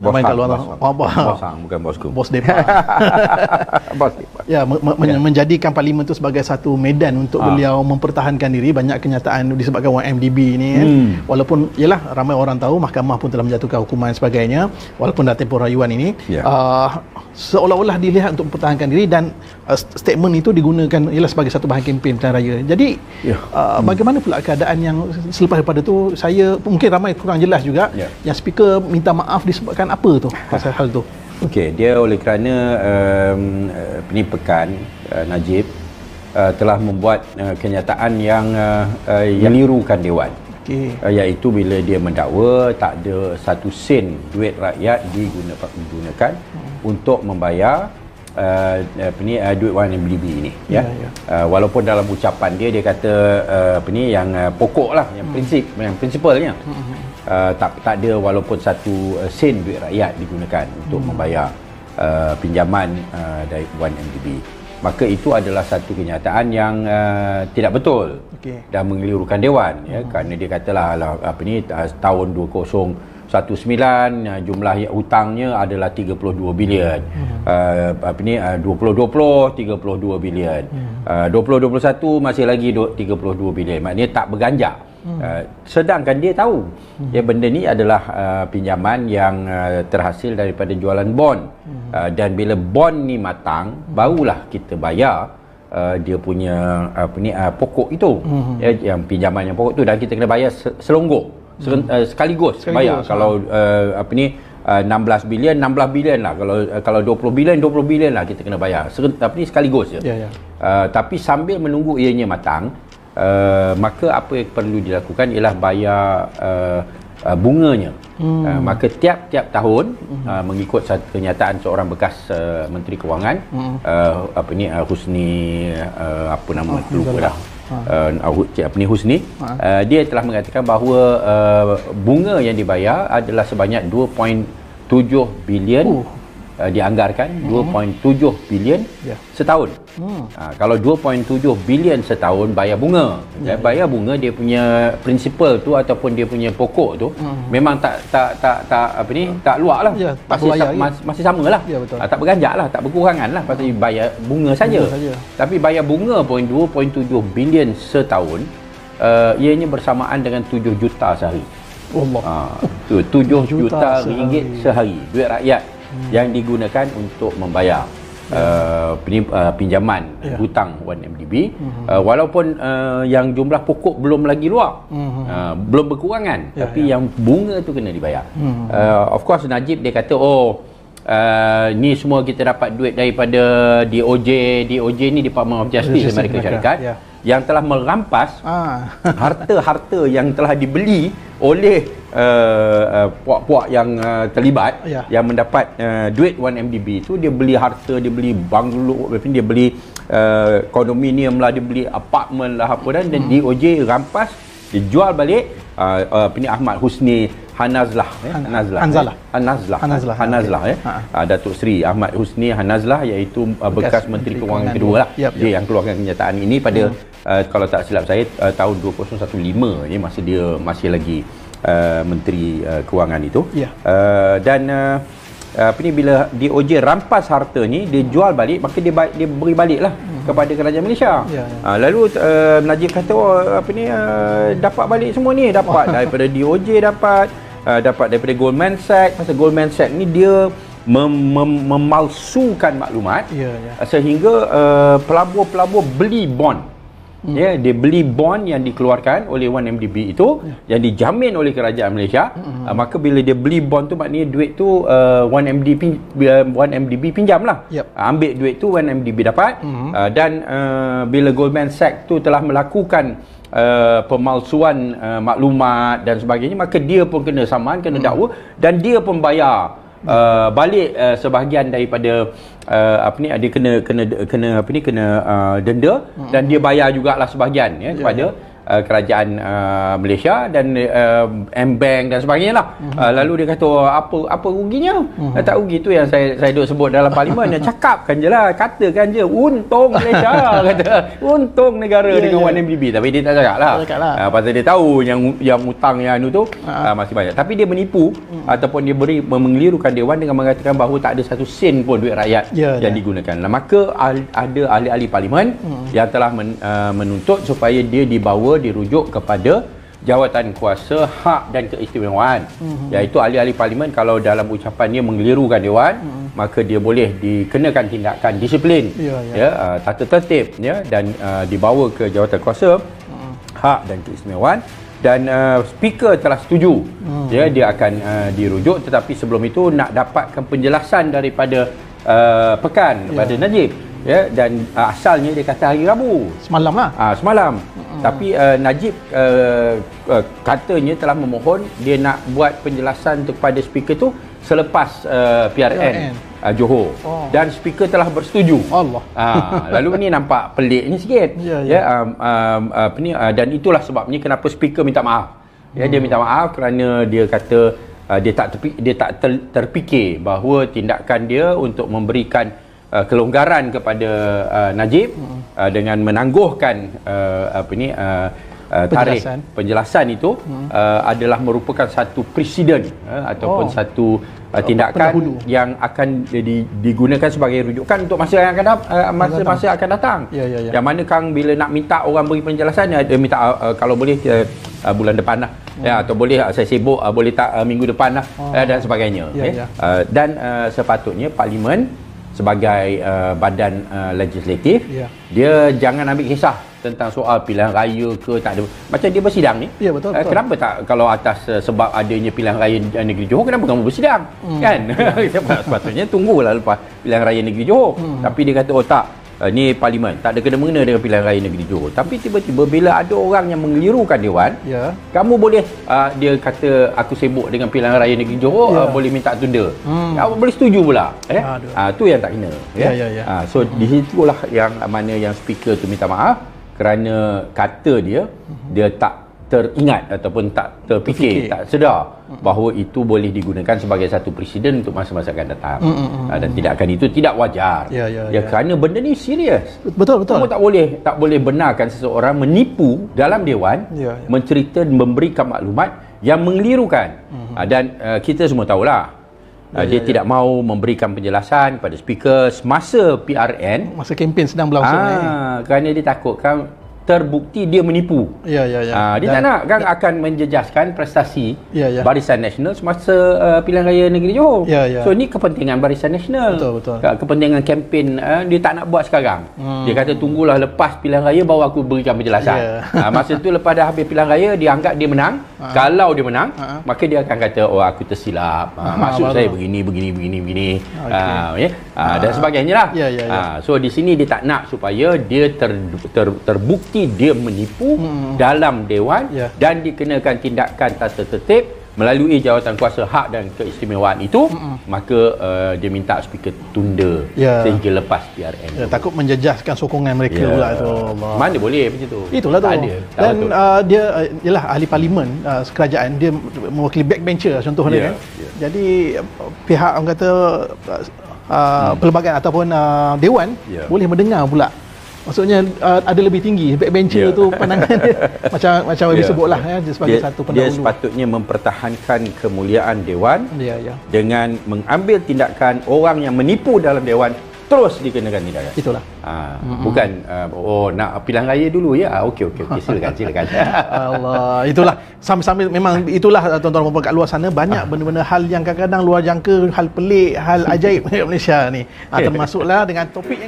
Bos Main hang, kat luar bos tu. hang. Bos hang, bukan bosku. Bos depa. Bos depa. Ya, menjadikan parlimen itu sebagai satu medan untuk beliau mempertahankan diri. Banyak kenyataan disebabkan 1MDB ni kan. Walaupun yalah ramai orang tahu mahkamah pun telah menjatuhkan hukuman dan sebagainya, walaupun dah tempoh rayuan ini, seolah-olah dilihat untuk mempertahankan diri, dan statement itu digunakan ialah sebagai satu bahagian kempen pilihan raya. Jadi bagaimana pula keadaan yang selepas daripada tu? Saya mungkin ramai kurang jelas juga. Yang speaker minta maaf disebabkan apa tu pasal hal tu? Okey, dia oleh kerana penipukan Najib telah membuat kenyataan yang menirukan Dewan. Iaitu bila dia mendakwa tak ada satu sen duit rakyat digunakan untuk membayar duit 1MDB ni, walaupun dalam ucapan dia kata yang pokok lah, yang prinsipalnya tak ada walaupun satu sen duit rakyat digunakan untuk membayar pinjaman dari 1MDB. Maka itu adalah satu kenyataan yang tidak betul dan mengelirukan Dewan, kerana dia katalah tahun 2019 jumlah hutangnya adalah 32 bilion. 2020 32 bilion. 2021 masih lagi 32 bilion. Maknanya tak berganjak. Sedangkan dia tahu benda ni adalah pinjaman yang terhasil daripada jualan bond. Dan bila bond ni matang, barulah kita bayar dia punya pokok itu. Yang pinjaman yang pokok tu, dan kita kena bayar selonggok. Sekaligus bayar. Kalau 16 bilion lah, kalau 20 bilion lah kita kena bayar. Tapi sekaligus je. Tapi sambil menunggu ianya matang, maka apa yang perlu dilakukan ialah bayar bunganya. Maka tiap-tiap tahun, mengikut kenyataan seorang bekas Menteri Kewangan, Husni apa nama lupa dah. Husni, dia telah mengatakan bahawa bunga yang dibayar adalah sebanyak 2.7 bilion, dianggarkan 2.7 bilion setahun. Kalau 2.7 bilion setahun bayar bunga, bayar bunga, dia punya prinsipal tu ataupun dia punya pokok tu memang tak luak lah, masih samalah, tak berganjak lah, tak berkurangan lah, pasal bayar bunga saja. Tapi bayar bunga pun 2.7 bilion setahun, ianya bersamaan dengan 7 juta sehari. 7 juta ringgit sehari duit rakyat yang digunakan untuk membayar pinjaman hutang 1MDB, walaupun yang jumlah pokok belum lagi luar, belum berkurangan, tapi yang bunga tu kena dibayar. Of course Najib dia kata ni semua kita dapat duit daripada DOJ ni, Department of Justice Amerika Syarikat, yang telah merampas harta-harta yang telah dibeli oleh puak-puak yang terlibat, yang mendapat duit 1MDB tu. Dia beli harta, dia beli banglo, dia beli kondominium lah, dia beli apartmen lah apa, dan DOJ rampas, dijual balik. Ahmad Husni Hanazlah, Datuk Seri Ahmad Husni Hanazlah, iaitu bekas Menteri Kewangan kedua lah. Dia yang keluarkan kenyataan ini pada kalau tak silap saya tahun 2015 ni, masa dia masih lagi Menteri Kewangan itu. Bila DOJ rampas harta ni, dia jual balik, maka dia beri baliklah kepada kerajaan Malaysia. Lalu Najib kata dapat balik semua ni, dapat daripada DOJ, dapat daripada Goldman Sachs. Pasal Goldman Sachs ni dia memalsukan maklumat, sehingga pelabur-pelabur beli bond. Dia beli bond yang dikeluarkan oleh 1MDB itu, yang dijamin oleh kerajaan Malaysia. Maka bila dia beli bond tu, maknanya duit tu 1MDB pinjam lah. Ambil duit tu 1MDB dapat. Dan bila Goldman Sachs tu telah melakukan pemalsuan maklumat dan sebagainya, maka dia pun kena saman, kena dakwa, dan dia pun bayar balik sebahagian daripada dia kena denda, dan dia bayar jugalah sebahagian kepada kerajaan Malaysia dan M-Bank dan sebagainya lah. Lalu dia kata apa ruginya? Tak rugi tu yang saya duk sebut dalam parlimen. Dia cakapkan je lah, katakan je untung Malaysia kata untung negara dengan 1MDB, tapi dia tak cakap lah. Pasal dia tahu yang hutang yang tu masih banyak, tapi dia menipu ataupun dia mengelirukan Dewan dengan mengatakan bahawa tak ada satu sen pun duit rakyat yang digunakan. Maka ada ahli-ahli parlimen yang telah menuntut supaya dia dirujuk kepada jawatan kuasa hak dan keistimewaan, iaitu ahli-ahli parlimen kalau dalam ucapannya mengelirukan Dewan, maka dia boleh dikenakan tindakan disiplin, tata tertib, dan dibawa ke jawatan kuasa hak dan keistimewaan. Dan speaker telah setuju, dia akan dirujuk, tetapi sebelum itu nak dapatkan penjelasan daripada Pekan kepada Najib, dan asalnya dia kata hari Rabu semalam lah. Semalam. Tapi Najib katanya telah memohon dia nak buat penjelasan kepada speaker tu selepas PRN Johor. Dan speaker telah bersetuju. Allah. Lalu ni nampak pelik ni sikit. Dan itulah sebabnya kenapa speaker minta maaf. Dia minta maaf kerana dia kata dia tak terfikir bahawa tindakan dia untuk memberikan kelonggaran kepada Najib dengan menangguhkan tarikh penjelasan itu adalah merupakan satu presiden ataupun satu tindakan yang akan digunakan sebagai rujukan untuk masa yang masa akan datang. Yang mana Kang bila nak minta orang beri penjelasan, dia minta kalau boleh bulan depan lah, atau boleh saya sibuk, boleh tak minggu depan lah, dan sebagainya. Dan sepatutnya parlimen sebagai badan legislatif, dia jangan ambil kisah tentang soal pilihan raya ke tak ada. Macam dia bersidang ni, betul. Kenapa tak, kalau atas sebab adanya pilihan raya negeri Johor, kenapa kamu bersidang? Kan? Sepatutnya tunggulah lepas pilihan raya negeri Johor. Tapi dia kata tak, ni parlimen tak ada kena-mengena dengan pilihan raya negeri Johor. Tapi tiba-tiba bila ada orang yang mengelirukan Dewan, kamu boleh dia kata aku sibuk dengan pilihan raya negeri Johor, boleh minta tunda. Kamu boleh setuju pula. Tu yang tak kena. So di situlah yang mana yang speaker tu minta maaf kerana kata dia tak teringat ataupun tak terfikir, tak sedar bahawa itu boleh digunakan sebagai satu presiden untuk masa-masa akan datang. Dan tindakan itu tidak wajar. Kerana benda ni serius. Betul. Kamu tak boleh benarkan seseorang menipu dalam Dewan, mencerita, memberikan maklumat yang mengelirukan. Dan kita semua tahulah, dia tidak mahu memberikan penjelasan kepada speaker semasa PRN, masa kempen sedang berlangsung kerana dia takutkan terbukti dia menipu. Dia tak nak kan akan menjejaskan prestasi Barisan Nasional semasa pilihan raya negeri Johor. So ni kepentingan Barisan Nasional. Betul. Kepentingan kempen dia tak nak buat sekarang. Dia kata tunggulah lepas pilihan raya baru aku berikan penjelasan. Masa tu lepas dah habis pilihan raya, dia anggap dia menang. Kalau dia menang, maka dia akan kata aku tersilap. Maksud saya begini. Dan sebagainya lah. So di sini dia tak nak supaya dia terbukti dia menipu dalam Dewan dan dikenakan tindakan tata tertib melalui jawatan kuasa hak dan keistimewaan itu. Maka dia minta speaker tunda sehingga lepas PRN. Takut menjejaskan sokongan mereka pula tu. Mana boleh macam tu. Itulah tu. Dan dia ialah ahli parlimen kerajaan, dia mewakili backbencher contohnya kan. Jadi pihak orang kata pelbagai ataupun Dewan boleh mendengar pula. Maksudnya ada lebih tinggi backbencher tu pandangan dia macam disebutlah sebagai satu pendahulu. Dia sepatutnya mempertahankan kemuliaan Dewan dengan mengambil tindakan orang yang menipu dalam Dewan, terus dikenakan tindakan. Itulah. Bukan nak pilihan raya dulu okey silakan. Allah, itulah sambil memang itulah tuan-tuan dan puan kat luar sana banyak benda-benda hal yang kadang-kadang luar jangka, hal pelik, hal ajaib Malaysia ni. Termasuklah dengan topik yang